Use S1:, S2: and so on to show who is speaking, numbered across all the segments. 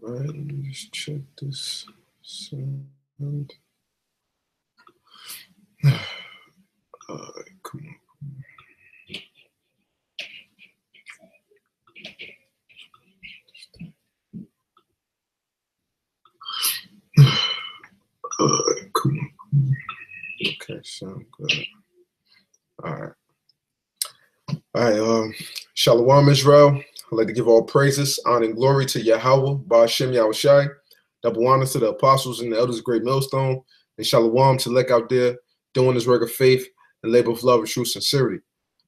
S1: Right, let me just check this sound. Come on. Come on. Okay, sound good. All right. Shalom, Israel. I'd like to give all praises, honor, and glory to Yahweh, Ba'ashem Yahushai. Double honor to the apostles and the elders of Great Millstone, and shalom to Lek out there doing this work of faith and labor of love and true sincerity.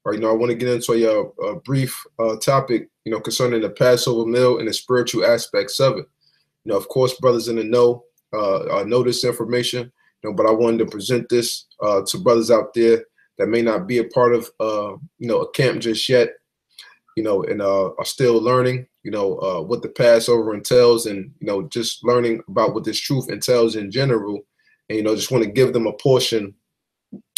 S1: All right, I want to get into a brief topic, concerning the Passover meal and the spiritual aspects of it. Of course, brothers in the know this information, but I wanted to present this to brothers out there that may not be a part of, a camp just yet, and are still learning, what the Passover entails, and, just learning about what this truth entails in general. And, just want to give them a portion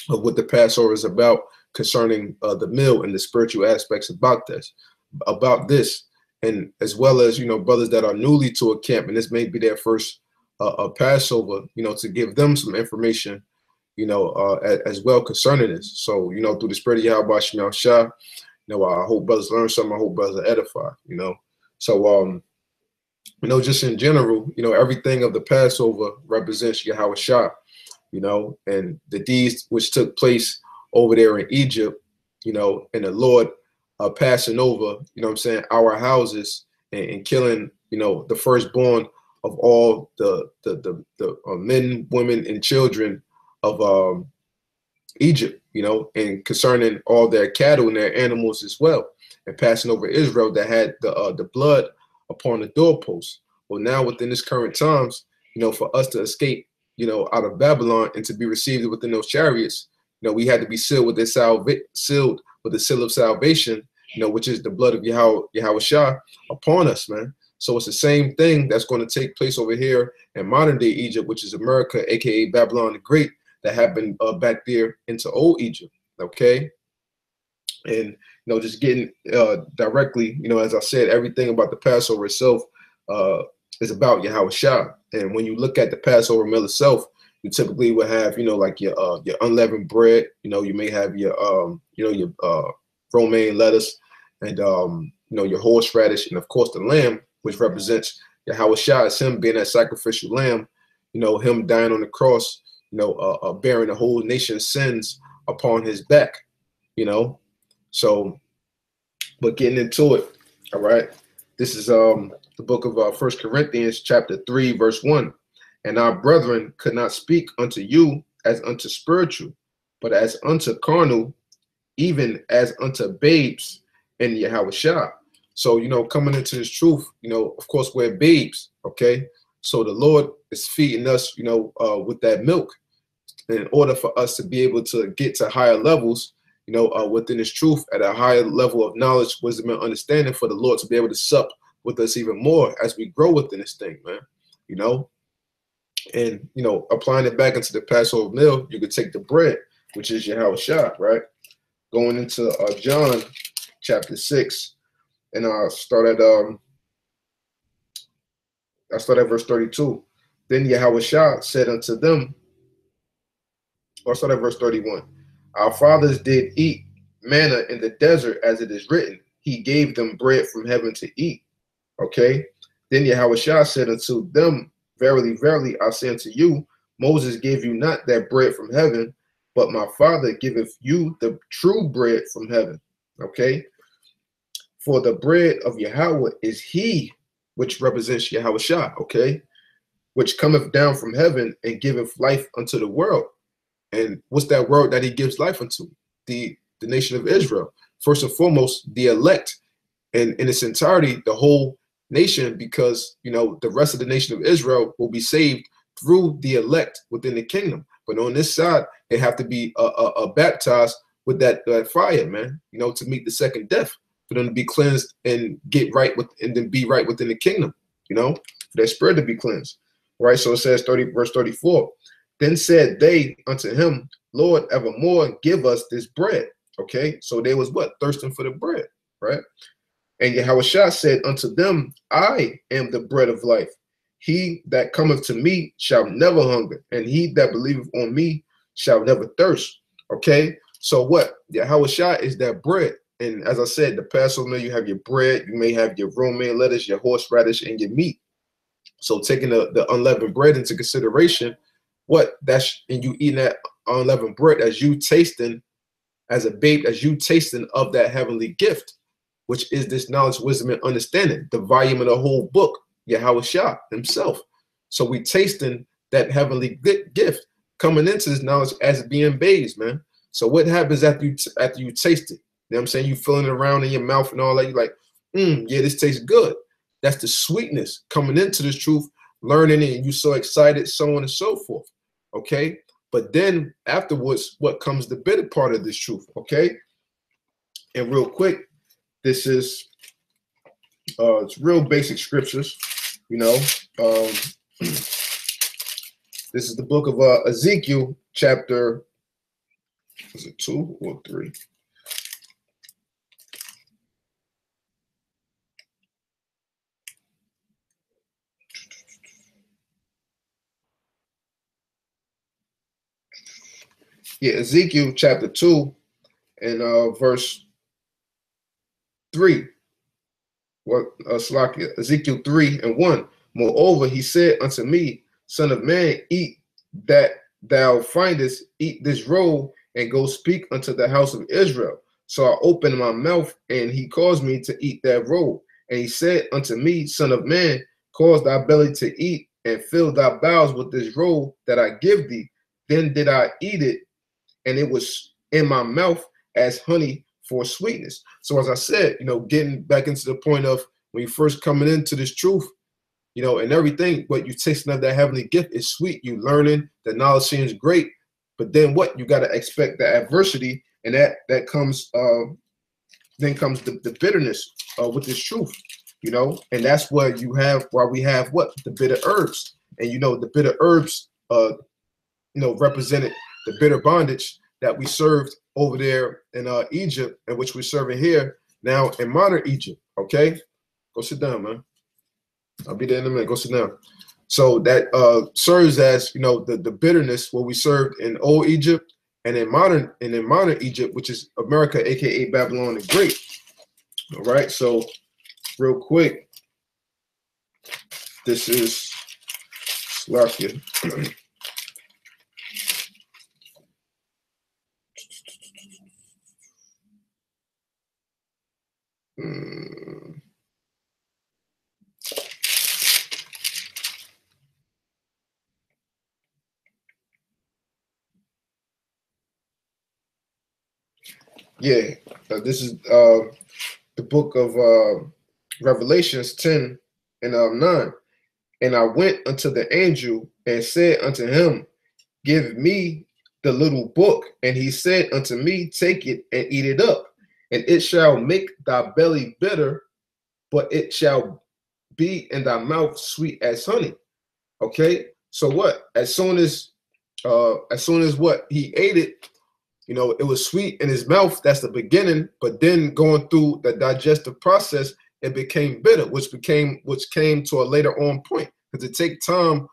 S1: of what the Passover is about concerning the meal and the spiritual aspects about this. And as well as, brothers that are newly to a camp, and this may be their first Passover, to give them some information, as well concerning this. So, through the spirit of Yahweh Shem Shah, I hope brothers learn something. I hope brothers are edified, So, just in general, everything of the Passover represents Yahweh Shah, and the deeds which took place over there in Egypt, and the Lord passing over, our houses and killing, the firstborn of all the men, women, and children of Egypt, and concerning all their cattle and their animals as well, and passing over Israel that had the blood upon the doorposts. Well, now within this current times, for us to escape, out of Babylon and to be received within those chariots, we had to be sealed with the seal of salvation, which is the blood of Yahweh Shah upon us, man. So it's the same thing that's going to take place over here in modern day Egypt, which is America, aka Babylon the Great, that happened back there into old Egypt. Okay. And, just getting directly, as I said, everything about the Passover itself is about Yahweh Shah. And when you look at the Passover meal itself, you typically would have, like your unleavened bread, you may have your, your romaine lettuce and, your horseradish, and of course the lamb, which represents Yahweh Shah, as him being that sacrificial lamb, him dying on the cross, bearing the whole nation's sins upon his back, So, but getting into it, all right, this is the book of 1 Corinthians chapter 3, verse 1. And our brethren could not speak unto you as unto spiritual, but as unto carnal, even as unto babes in Yahweh Shah. So, coming into this truth, of course, we're babes, okay? So the Lord is feeding us, with that milk in order for us to be able to get to higher levels, within this truth at a higher level of knowledge, wisdom, and understanding, for the Lord to be able to sup with us even more as we grow within this thing, man, And, applying it back into the Passover meal, you could take the bread, which is Yahweh Shah, right? Going into John chapter 6, and I'll start at verse 32. Then Yahweh Shah said unto them, or start at verse 31. Our fathers did eat manna in the desert, as it is written, he gave them bread from heaven to eat. Okay. Then Yahweh Shah said unto them, verily, verily, I say unto you, Moses gave you not that bread from heaven, but my Father giveth you the true bread from heaven. Okay. For the bread of Yahweh is he, which represents Yahweh Shah, okay, which cometh down from heaven and giveth life unto the world. And what's that world that he gives life unto? The nation of Israel. First and foremost, the elect, and in its entirety, the whole nation, because, the rest of the nation of Israel will be saved through the elect within the kingdom. But on this side, they have to be baptized with that fire, man, to meet the second death, for them to be cleansed and get right with, and then be right within the kingdom, for their spirit to be cleansed. Right. So it says verse 34. Then said they unto him, Lord, evermore give us this bread. Okay. So they was what? Thirsting for the bread. Right. And Yahushua said unto them, I am the bread of life. He that cometh to me shall never hunger, and he that believeth on me shall never thirst. Okay, so what? Yahushua is that bread. And as I said, the Passover meal, you have your bread, you may have your romaine lettuce, your horseradish, and your meat. So taking the unleavened bread into consideration, and you eating that unleavened bread as you tasting, as a babe, as you tasting of that heavenly gift, which is this knowledge, wisdom, and understanding, the volume of the whole book, Yahushua himself. So we tasting that heavenly gift coming into this knowledge as being babes, man. So what happens after you taste it? You know what I'm saying? You feeling it around in your mouth and all that. You're like, yeah, this tastes good. That's the sweetness coming into this truth, learning it, and you so excited, so on and so forth. Okay. But then afterwards, what comes the bitter part of this truth? Okay. And real quick, this is it's real basic scriptures, you know. This is the book of Ezekiel, chapter, is it 2 or 3? Yeah, Ezekiel chapter 2 and verse 3. Ezekiel 3:1. Moreover, he said unto me, Son of man, eat that thou findest, eat this roll, and go speak unto the house of Israel. So I opened my mouth, and he caused me to eat that roll. And he said unto me, Son of man, cause thy belly to eat, and fill thy bowels with this roll that I give thee. Then did I eat it, and it was in my mouth as honey for sweetness. So as I said, you know, getting back into the point of when you first coming into this truth, you know, and everything, what you tasting of that heavenly gift is sweet. You learning, the knowledge seems great, but then what? You got to expect the adversity, and that comes, then comes the bitterness with this truth, you know, and that's what you have. Why we have what? The bitter herbs, and you know, the bitter herbs, you know, represented the bitter bondage that we served over there in Egypt, and which we're serving here now in modern Egypt. Okay, go sit down, man. I'll be there in a minute. Go sit down. So that serves as, you know, the bitterness what we served in old Egypt and in modern Egypt, which is America, aka Babylon the Great. All right. So real quick, this is Slakia. Yeah, this is the book of Revelations 10:9. And I went unto the angel and said unto him, Give me the little book. And he said unto me, Take it and eat it up, and it shall make thy belly bitter, but it shall be in thy mouth sweet as honey. Okay, so what? As soon as what he ate it, you know, it was sweet in his mouth. That's the beginning. But then going through the digestive process, it became bitter, which came to a later on point, because it takes time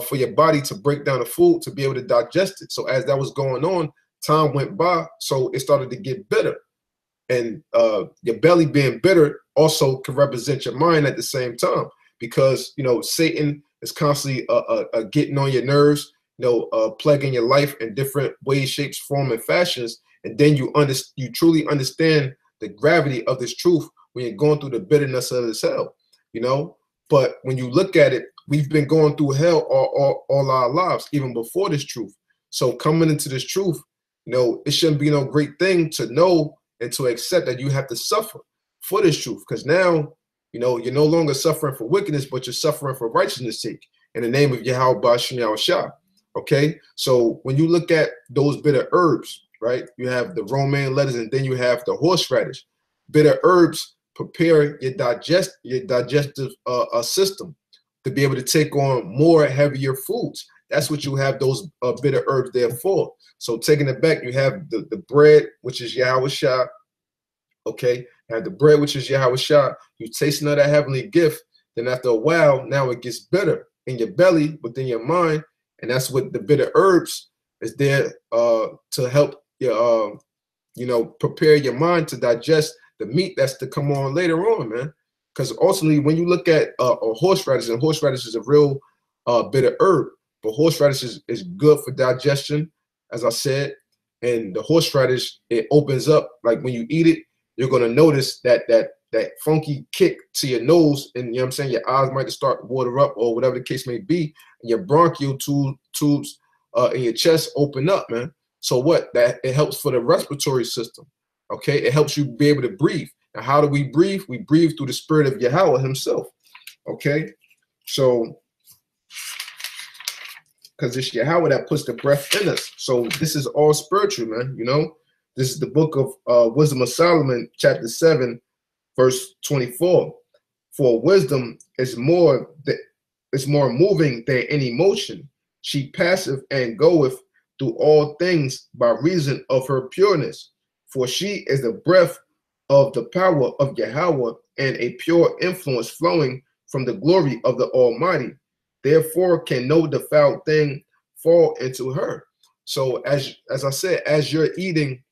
S1: for your body to break down the food to be able to digest it. So as that was going on, time went by, so it started to get bitter. And your belly being bitter also can represent your mind at the same time, because, you know, Satan is constantly getting on your nerves, you know, plaguing your life in different ways, shapes, form, and fashions. And then you truly understand the gravity of this truth when you're going through the bitterness of this hell, you know. But when you look at it, we've been going through hell all our lives, even before this truth. So coming into this truth, you know, it shouldn't be no great thing to know and to accept that you have to suffer for this truth. Because now, you know, you're no longer suffering for wickedness, but you're suffering for righteousness' sake in the name of Yahweh Ba'ashem Yahushua. Okay, so when you look at those bitter herbs, right, you have the romaine lettuce, and then you have the horseradish. Bitter herbs prepare your digestive system to be able to take on more heavier foods. That's what you have those bitter herbs there for. So taking it back, you have the bread, which is Yahushua. Okay, Have the bread, which is Yahweh Shah, you tasting of that heavenly gift, then after a while, now it gets bitter in your belly, within your mind, and that's what the bitter herbs is there to help your prepare your mind to digest the meat that's to come on later on, man. Because ultimately, when you look at a horseradish, and horseradish is a real bitter herb, but horseradish is good for digestion, as I said. And the horseradish, it opens up, like when you eat it, you're gonna notice that funky kick to your nose, and you know what I'm saying, your eyes might start to water up or whatever the case may be, and your bronchial tubes in your chest open up, man. So what? That it helps for the respiratory system. Okay, it helps you be able to breathe. Now, how do we breathe? We breathe through the spirit of Yahweh himself. Okay, so because it's Yahweh that puts the breath in us. So this is all spiritual, man. You know, this is the book of Wisdom of Solomon, chapter 7, verse 24. For wisdom is more moving than any motion. She passeth and goeth through all things by reason of her pureness. For she is the breath of the power of Yahweh and a pure influence flowing from the glory of the Almighty. Therefore can no defiled thing fall into her. So as I said, as you're eating